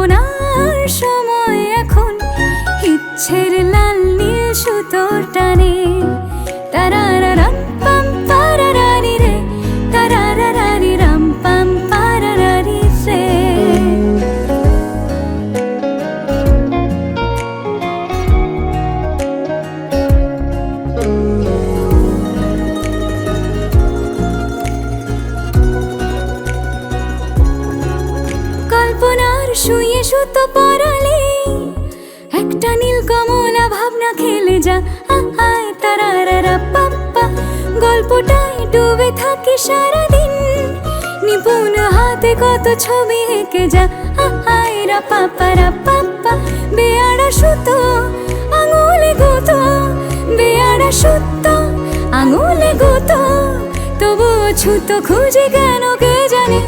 কল্পনার সময় এখন, ইচ্ছের লাল নীল সুতোর টানে। তারারারাম পাম পারারারি রে, তারারারারি রাম পাম পারারারি রে। কল্পনার শুয়ে সুতো পরালে একটা নীল কমলা ভাবনা খেলে যা। আহায় তারারারা পাপ্পা, গল্পটায় ডুবে থাকি সারাদিন, নিপুণ হাতে কত ছবি এঁকে যা। আহায় রা পাপ্পা, বেয়ারা সুতো আঙুলে গুতো, বেয়ারা সুতো আঙুলে গুতো, তবুও ছুতো খুঁজে কেন কে জানে।